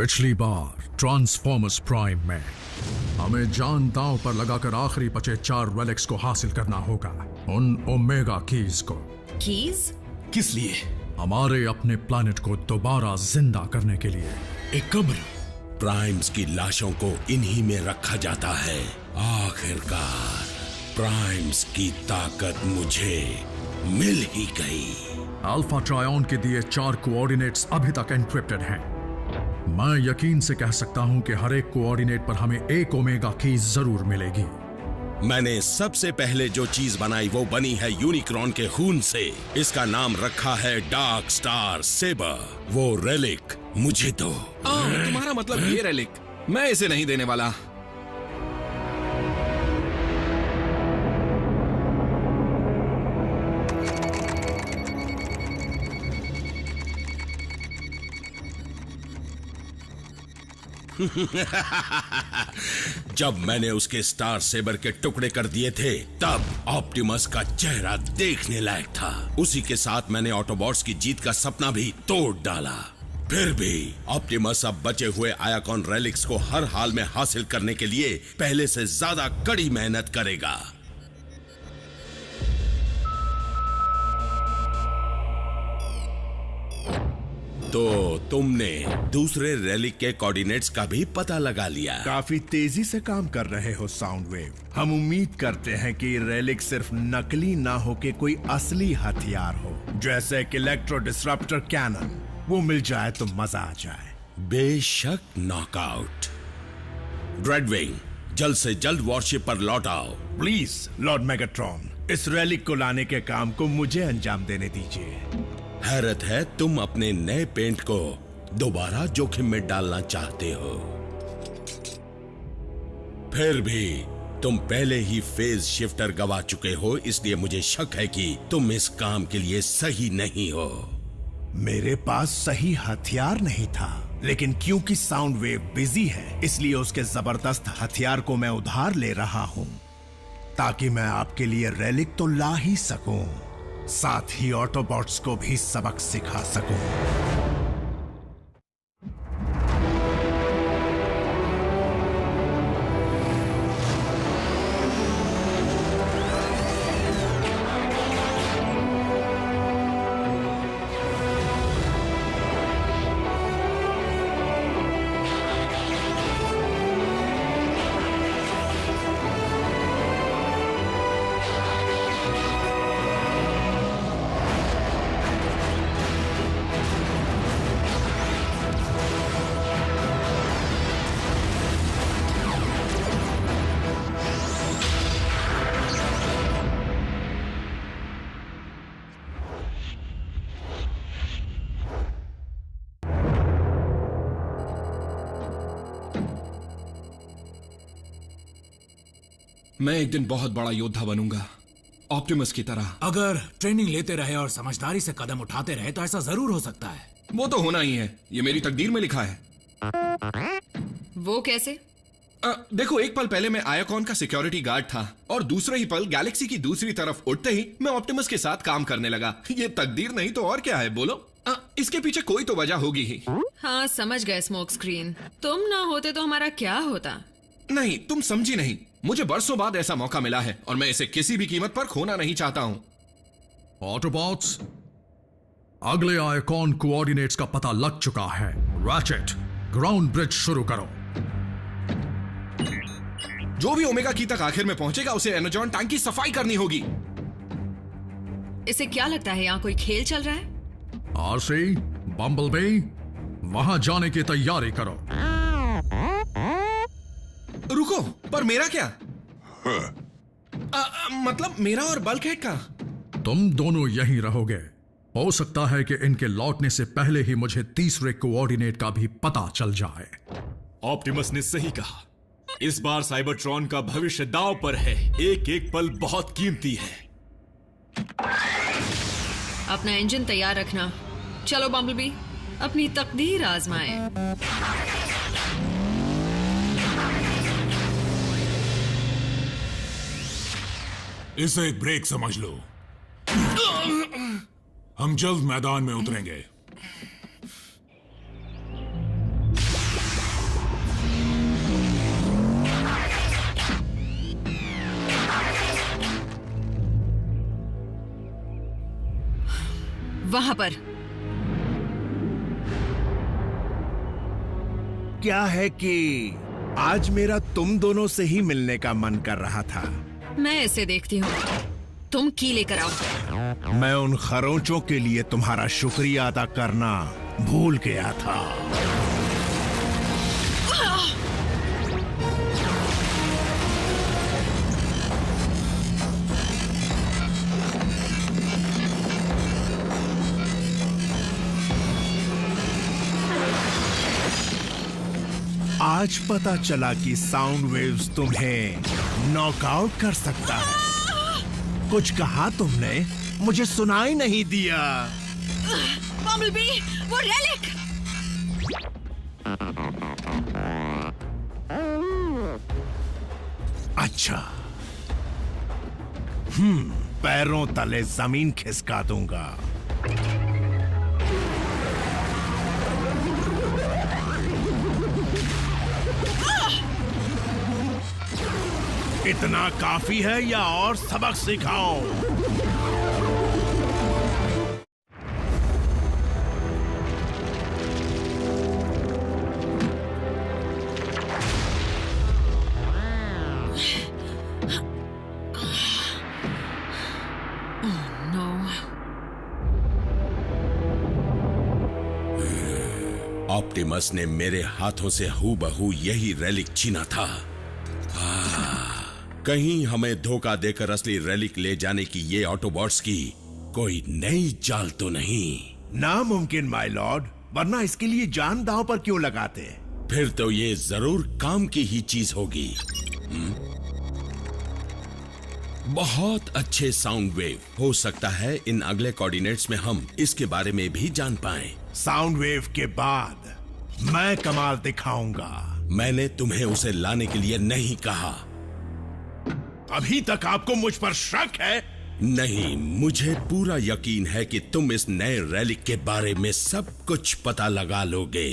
पिछली बार transformers prime में हमें जान दांव पर लगाकर आखिरी बचे 4 रेलिक्स को हासिल करना होगा, उन ओमेगा कीज को। कीज? किस लिए? हमारे अपने प्लैनेट को दोबारा जिंदा करने के लिए। एक कब्र? प्राइम्स की लाशों को इन्हीं में रखा जाता है। आखिरकार प्राइम्स की ताकत मुझे मिल ही गई। अल्फा ट्रायन के दिए 4 कोऑर्डिनेट्स अभी तक एन्क्रिप्टेड हैं। मैं यकीन से कह सकता हूं कि हर एक कोऑर्डिनेट पर हमें एक ओमेगा की जरूर मिलेगी। मैंने सबसे पहले जो चीज बनाई वो बनी है यूनिक्रॉन के खून से। इसका नाम रखा है डार्क स्टार सेबर। वो रेलिक मुझे दो। तुम्हारा मतलब ये रेलिक? मैं इसे नहीं देने वाला। जब मैंने उसके स्टार सेबर के टुकड़े कर दिए थे तब ऑप्टिमस का चेहरा देखने लायक था। उसी के साथ मैंने ऑटोबॉट्स की जीत का सपना भी तोड़ डाला। फिर भी ऑप्टिमस अब बचे हुए आयाकॉन रेलिक्स को हर हाल में हासिल करने के लिए पहले से ज्यादा कड़ी मेहनत करेगा। तो तुमने दूसरे रेलिक के कोऑर्डिनेट्स का भी पता लगा लिया। काफी तेजी से काम कर रहे हो साउंड वेव। हम उम्मीद करते हैं कि रेलिक सिर्फ नकली ना हो के कोई असली हथियार हो, जैसे कि इलेक्ट्रो डिसरप्टर कैनन। वो मिल जाए तो मजा आ जाए। बेशक नॉकआउट। ड्रेडविंग, जल्द से जल्द वॉरशिप पर लौट आओ। प्लीज लॉर्ड मेगाट्रॉन, इस रेलिक को लाने के काम को मुझे अंजाम देने दीजिए। हैरत है तुम अपने नए पेंट को दोबारा जोखिम में डालना चाहते हो। फिर भी तुम पहले ही फेज शिफ्टर गवा चुके हो, इसलिए मुझे शक है कि तुम इस काम के लिए सही नहीं हो। मेरे पास सही हथियार नहीं था, लेकिन क्योंकि साउंड वेव बिजी है इसलिए उसके जबरदस्त हथियार को मैं उधार ले रहा हूं, ताकि मैं आपके लिए रेलिक तो ला ही सकूं, साथ ही ऑटोबॉट्स को भी सबक सिखा सकूं। मैं एक दिन बहुत बड़ा योद्धा बनूंगा, ऑप्टिमस की तरह। अगर ट्रेनिंग लेते रहे और समझदारी से कदम उठाते रहे तो ऐसा जरूर हो सकता है। वो तो होना ही है, ये मेरी तकदीर में लिखा है। वो कैसे? देखो, एक पल पहले मैं आयाकॉन का सिक्योरिटी गार्ड था और दूसरे ही पल गैलेक्सी की दूसरी तरफ उठते ही मैं ऑप्टिमस के साथ काम करने लगा। ये तकदीर नहीं तो और क्या है, बोलो? इसके पीछे कोई तो वजह होगी ही। हाँ, समझ गए स्मोक स्क्रीन। तुम ना होते तो हमारा क्या होता? नहीं, तुम समझी नहीं। मुझे बरसों बाद ऐसा मौका मिला है और मैं इसे किसी भी कीमत पर खोना नहीं चाहता हूं। ऑटोबॉट्स, अगले आइकॉन कोऑर्डिनेट्स का पता लग चुका है। रैचेट, ग्राउंड ब्रिज शुरू करो। जो भी ओमेगा की तक आखिर में पहुंचेगा उसे एनर्जॉन टैंक की सफाई करनी होगी। इसे क्या लगता है यहाँ कोई खेल चल रहा है? आरसी, बम्बलबी, वहां जाने की तैयारी करो। रुको, पर मेरा क्या? मतलब मेरा और बल्कहेड का? तुम दोनों यहीं रहोगे। हो सकता है कि इनके लौटने से पहले ही मुझे तीसरे कोऑर्डिनेट का भी पता चल जाए। ऑप्टिमस ने सही कहा, इस बार साइबरट्रॉन का भविष्य दांव पर है। एक एक पल बहुत कीमती है। अपना इंजन तैयार रखना। चलो बम्बलबी, अपनी तकदीर आजमाए। इसे एक ब्रेक समझ लो। हम जल्द मैदान में उतरेंगे। वहां पर। क्या है कि आज मेरा तुम दोनों से ही मिलने का मन कर रहा था। मैं ऐसे देखती हूँ, तुम की लेकर आओ। मैं उन खरोंचों के लिए तुम्हारा शुक्रिया अदा करना भूल गया था। आज पता चला कि साउंड वेव्स तुम्हें नॉकआउट कर सकता है। कुछ कहा तुमने? मुझे सुनाई नहीं दिया। बम्बलबी, वो रेलिक! अच्छा, पैरों तले जमीन खिसका दूंगा। इतना काफी है या और सबक सिखाओ? ऑप्टिमस ने मेरे हाथों से हूबहू यही रेलिक छीना था। कहीं हमें धोखा देकर असली रेलिक ले जाने की ये ऑटोबॉट्स की कोई नई चाल तो नहीं? नामुमकिन माय लॉर्ड, वरना इसके लिए जान दांव पर क्यों लगाते? फिर तो ये जरूर काम की ही चीज होगी। बहुत अच्छे साउंड वेव। हो सकता है इन अगले कोऑर्डिनेट्स में हम इसके बारे में भी जान पाएं। साउंड वेव के बाद मैं कमाल दिखाऊंगा। मैंने तुम्हें उसे लाने के लिए नहीं कहा। अभी तक आपको मुझ पर शक है? नहीं, मुझे पूरा यकीन है कि तुम इस नए रेलिक के बारे में सब कुछ पता लगा लोगे।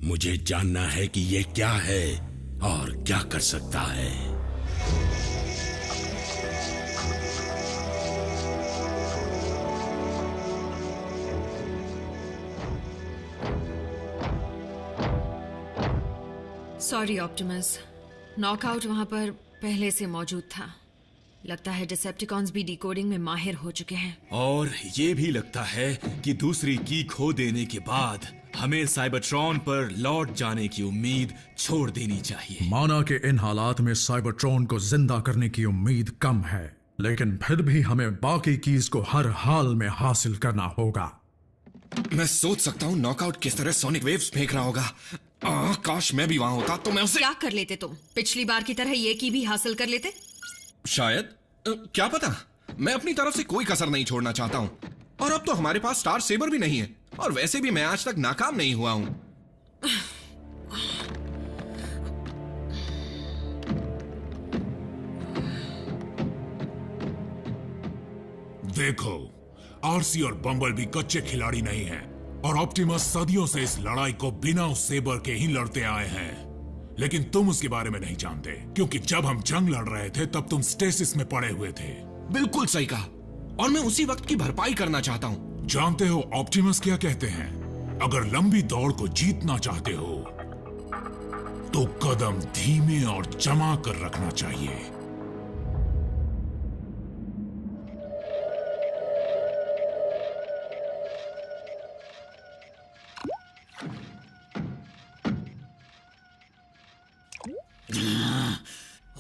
मुझे जानना है कि ये क्या है और क्या कर सकता है। सॉरी ऑप्टिमस, नॉकआउट वहां पर पहले से मौजूद था। लगता है डिसेप्टिकॉन्स भी डिकोडिंग में माहिर हो चुके हैं। और ये भी लगता है कि दूसरी की खो देने के बाद हमें साइबरट्रॉन पर लौट जाने की उम्मीद छोड़ देनी चाहिए। माना कि इन हालात में साइबरट्रॉन को जिंदा करने की उम्मीद कम है, लेकिन फिर भी हमें बाकी कीज को हर हाल में हासिल करना होगा। मैं सोच सकता हूँ नॉकआउट किस तरह सोनिक वेव्स फेंक रहा होगा। काश मैं भी वहां होता तो मैं उसे... क्या कर लेते तुम? पिछली बार की तरह ये की भी हासिल कर लेते? शायद, क्या पता। मैं अपनी तरफ से कोई कसर नहीं छोड़ना चाहता हूं। और अब तो हमारे पास स्टार सेबर भी नहीं है, और वैसे भी मैं आज तक नाकाम नहीं हुआ हूं। देखो, आरसी और बम्बल भी कच्चे खिलाड़ी नहीं हैं, और ऑप्टिमस सदियों से इस लड़ाई को बिना उस सेबर के ही लड़ते आए हैं। लेकिन तुम उसके बारे में नहीं जानते, क्योंकि जब हम जंग लड़ रहे थे तब तुम स्टेसिस में पड़े हुए थे। बिल्कुल सही कहा, और मैं उसी वक्त की भरपाई करना चाहता हूं। जानते हो ऑप्टिमस क्या कहते हैं? अगर लंबी दौड़ को जीतना चाहते हो तो कदम धीमे और जमा कर रखना चाहिए।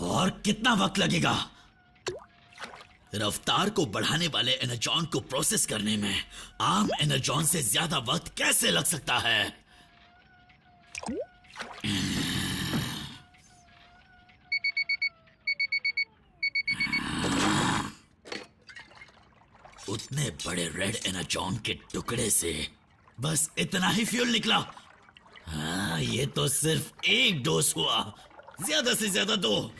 और कितना वक्त लगेगा? रफ्तार को बढ़ाने वाले एनर्जॉन को प्रोसेस करने में आम एनर्जॉन से ज्यादा वक्त कैसे लग सकता है? उतने बड़े रेड एनर्जॉन के टुकड़े से बस इतना ही फ्यूल निकला। हाँ, ये तो सिर्फ एक डोज हुआ, ज्यादा से ज्यादा 2।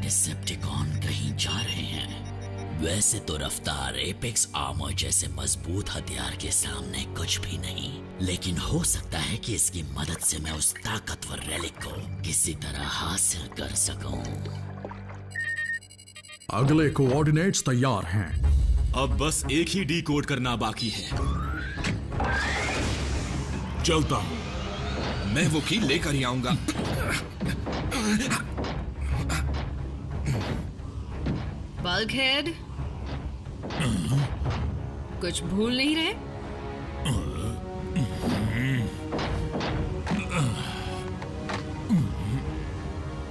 डिसेप्टिकॉन कहीं जा रहे हैं। वैसे तो रफ्तार एपेक्स आर्मर जैसे मजबूत हथियार के सामने कुछ भी नहीं, लेकिन हो सकता है कि इसकी मदद से मैं उस ताकतवर रेलिक को किसी तरह हासिल कर सकूं। अगले कोऑर्डिनेट्स तैयार हैं। अब बस एक ही डिकोड करना बाकी है। चलता हूं। मैं वो की लेकर ही आऊंगा। बल्कहेड, कुछ भूल नहीं रहे?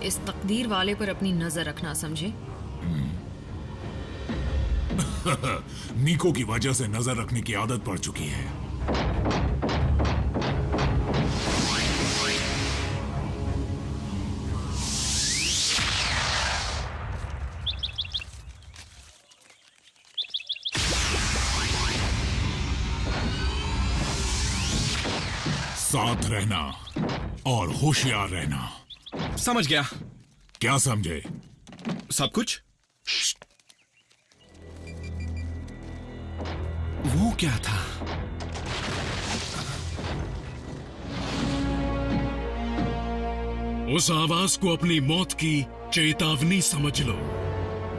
इस तकदीर वाले पर अपनी नजर रखना, समझे? निको की वजह से नजर रखने की आदत पड़ चुकी है। साथ रहना और होशियार रहना। समझ गया। क्या समझे? सब कुछ। वो क्या था? उस आवाज को अपनी मौत की चेतावनी समझ लो।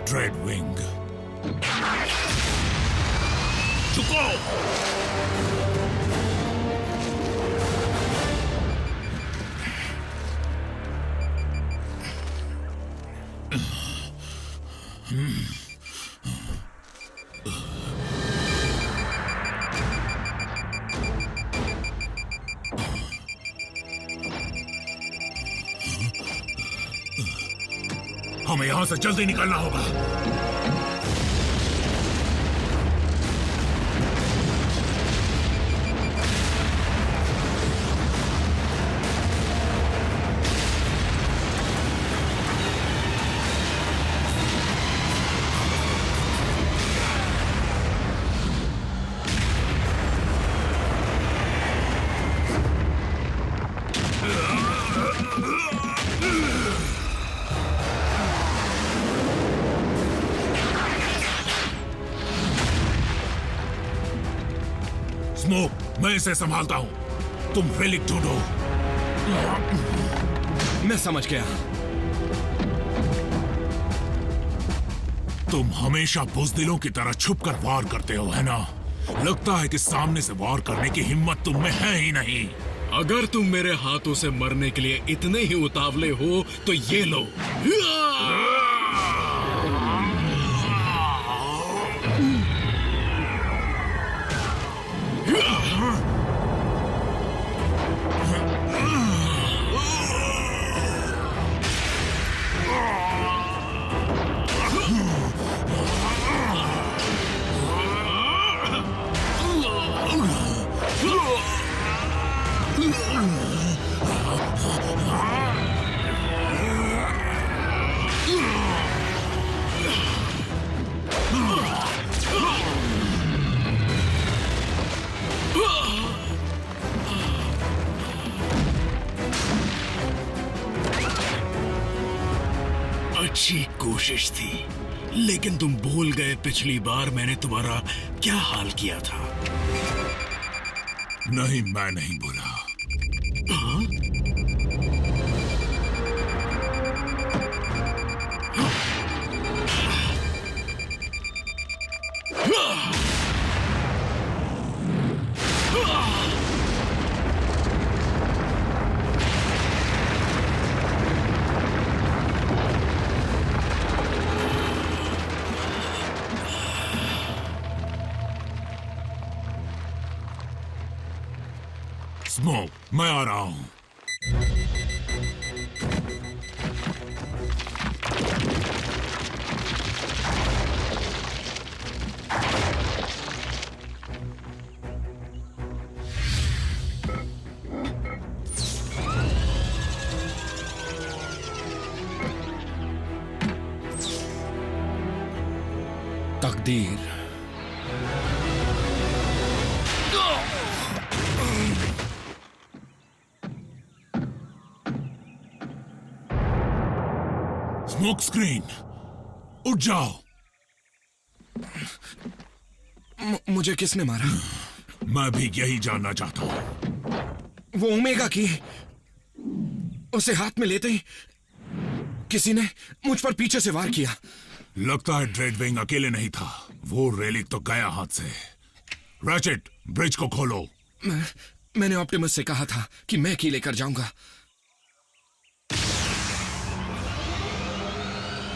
ड्रेडविंग। चुको। हमें यहां से जल्दी निकलना होगा। स्मोक, मैं इसे संभालता हूं। तुम रेलिक ढूंढो। मैं समझ गया। तुम हमेशा बुज़दिलों की तरह छुपकर वार करते हो, है ना? लगता है कि सामने से वार करने की हिम्मत तुम में है ही नहीं। अगर तुम मेरे हाथों से मरने के लिए इतने ही उतावले हो तो ये लो। अच्छी कोशिश थी, लेकिन तुम भूल गए पिछली बार मैंने तुम्हारा क्या हाल किया था। नहीं, मैं नहीं भूला। स्मोक, मैं आ रहा हूं। तकदीर। स्मोक स्क्रीन, उठ जाओ। मुझे किसने मारा? मैं भी यही जानना चाहता हूं। वो ओमेगा की। उसे हाथ में लेते ही किसी ने मुझ पर पीछे से वार किया। लगता है ड्रेडविंग अकेले नहीं था, वो रेलिक तो गया हाथ से। रैचेट, ब्रिज को खोलो। मैंने ऑप्टिमस से कहा था कि मैं की लेकर जाऊंगा।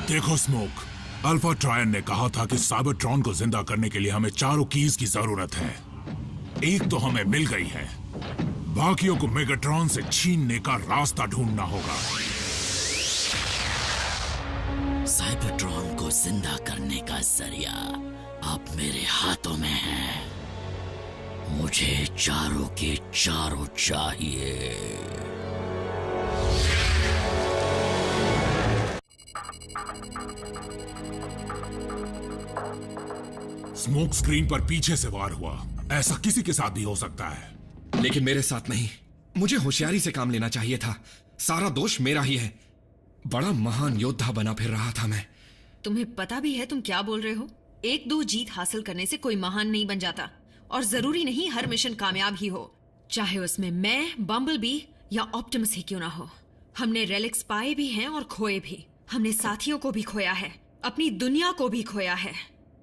देखो स्मोक, अल्फा ट्रायन ने कहा था कि साइबरट्रॉन को जिंदा करने के लिए हमें 4 कीज की जरूरत है। एक तो हमें मिल गई है, बाकियों को मेगाट्रॉन से छीनने का रास्ता ढूंढना होगा। साइबरट्रॉन को जिंदा करने का जरिया अब मेरे हाथों में है। मुझे 4 के 4 चाहिए। स्मोक स्क्रीन पर पीछे से वार हुआ। ऐसा किसी के साथ भी हो सकता है, लेकिन मेरे साथ नहीं। मुझे होशियारी से काम लेना चाहिए था। सारा दोष मेरा ही है। बड़ा महान योद्धा बना फिर रहा था मैं। तुम्हें पता भी है तुम क्या बोल रहे हो? 1-2 जीत हासिल करने से कोई महान नहीं बन जाता, और जरूरी नहीं हर मिशन कामयाब ही हो, चाहे उसमें मैं, बम्बलबी या ऑप्टिमस ही क्यों ना हो। हमने रेलिक्स पाए भी हैं और खोए भी। हमने साथियों को भी खोया है, अपनी दुनिया को भी खोया है,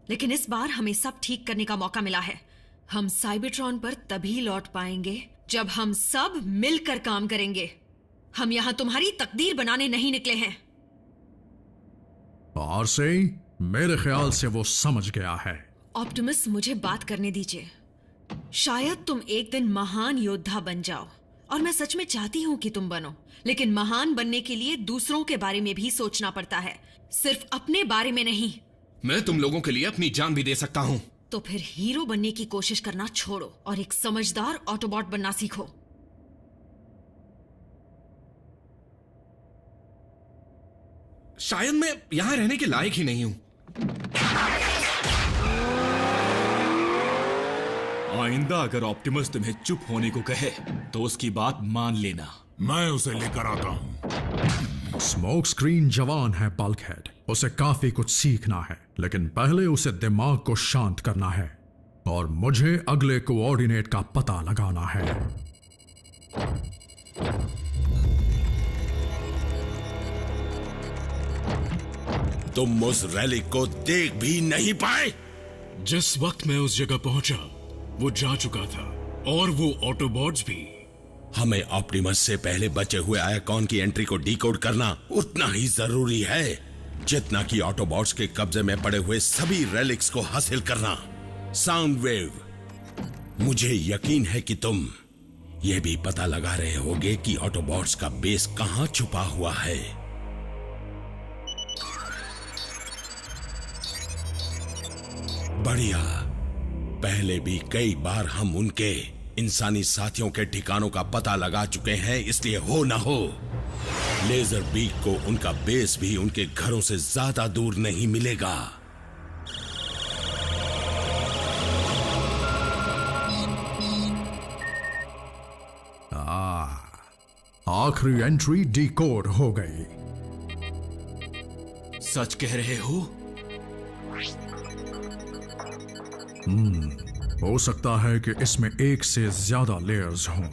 लेकिन इस बार हमें सब ठीक करने का मौका मिला है। हम साइबरट्रॉन पर तभी लौट पाएंगे जब हम सब मिलकर काम करेंगे। हम यहां तुम्हारी तकदीर बनाने नहीं निकले हैं। और से मेरे ख्याल से वो समझ गया है। ऑप्टिमस, मुझे बात करने दीजिए। शायद तुम एक दिन महान योद्धा बन जाओ, और मैं सच में चाहती हूं कि तुम बनो, लेकिन महान बनने के लिए दूसरों के बारे में भी सोचना पड़ता है, सिर्फ अपने बारे में नहीं। मैं तुम लोगों के लिए अपनी जान भी दे सकता हूं। तो फिर हीरो बनने की कोशिश करना छोड़ो और एक समझदार ऑटोबॉट बनना सीखो। शायद मैं यहां रहने के लायक ही नहीं हूं। आइंदा अगर ऑप्टिमस तुम्हें चुप होने को कहे तो उसकी बात मान लेना। मैं उसे लेकर आता हूं। स्मोक स्क्रीन जवान है बल्कहेड, उसे काफी कुछ सीखना है, लेकिन पहले उसे दिमाग को शांत करना है, और मुझे अगले कोऑर्डिनेट का पता लगाना है। तुम उस रैली को देख भी नहीं पाए। जिस वक्त मैं उस जगह पहुंचा वो जा चुका था, और वो ऑटोबॉट्स भी। हमें ऑप्टिमस से पहले बचे हुए आयाकॉन की एंट्री को डिकोड करना उतना ही जरूरी है जितना कि ऑटोबॉट्स के कब्जे में पड़े हुए सभी रेलिक्स को हासिल करना। साउंडवेव, मुझे यकीन है कि तुम यह भी पता लगा रहे होगे कि ऑटोबॉट्स का बेस कहां छुपा हुआ है। बढ़िया। पहले भी कई बार हम उनके इंसानी साथियों के ठिकानों का पता लगा चुके हैं, इसलिए हो ना हो लेजर बीक को उनका बेस भी उनके घरों से ज्यादा दूर नहीं मिलेगा। आखिरी एंट्री डिकोड हो गई। सच कह रहे हो? हो सकता है कि इसमें एक से ज्यादा लेयर्स हों।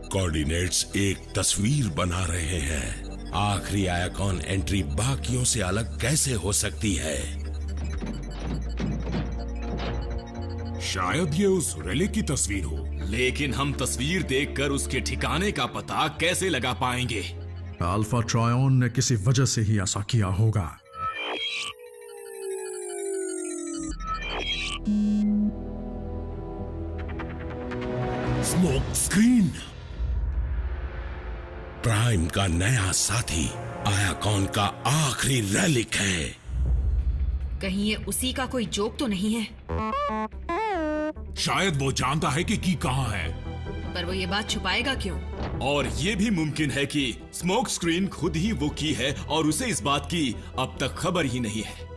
कोऑर्डिनेट्स एक तस्वीर बना रहे हैं। आखिरी आयाकॉन एंट्री बाकियों से अलग कैसे हो सकती है? शायद ये उस रेलिक की तस्वीर हो। लेकिन हम तस्वीर देखकर उसके ठिकाने का पता कैसे लगा पाएंगे? अल्फा ट्रायन ने किसी वजह से ही ऐसा किया होगा। स्मोक स्क्रीन, प्राइम का नया साथी आयाकॉन का आखिरी रेलिक है। कहीं ये उसी का कोई जोक तो नहीं है? शायद वो जानता है कि की कहां है, पर वो ये बात छुपाएगा क्यों? और ये भी मुमकिन है कि स्मोक स्क्रीन खुद ही वो की है और उसे इस बात की अब तक खबर ही नहीं है।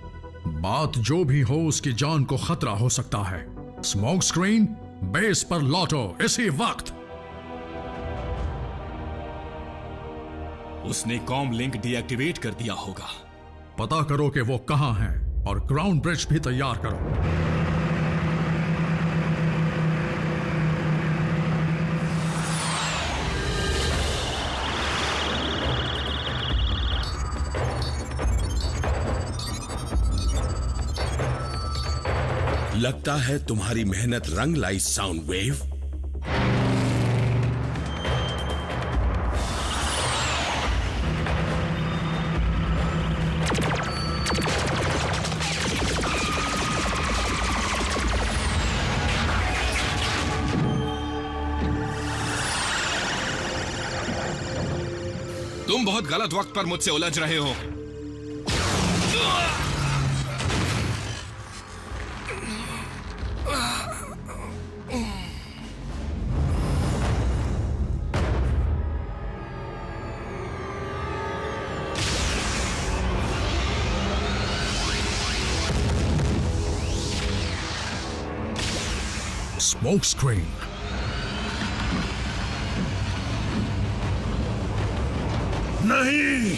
बात जो भी हो, उसकी जान को खतरा हो सकता है। स्मोक स्क्रीन, बेस पर लौटो इसी वक्त। उसने कॉम लिंक डीएक्टिवेट कर दिया होगा। पता करो कि वो कहां है और ग्राउंड ब्रिज भी तैयार करो। लगता है तुम्हारी मेहनत रंग लाई साउंड वेव। तुम बहुत गलत वक्त पर मुझसे उलझ रहे हो। Smoke screen. नहीं,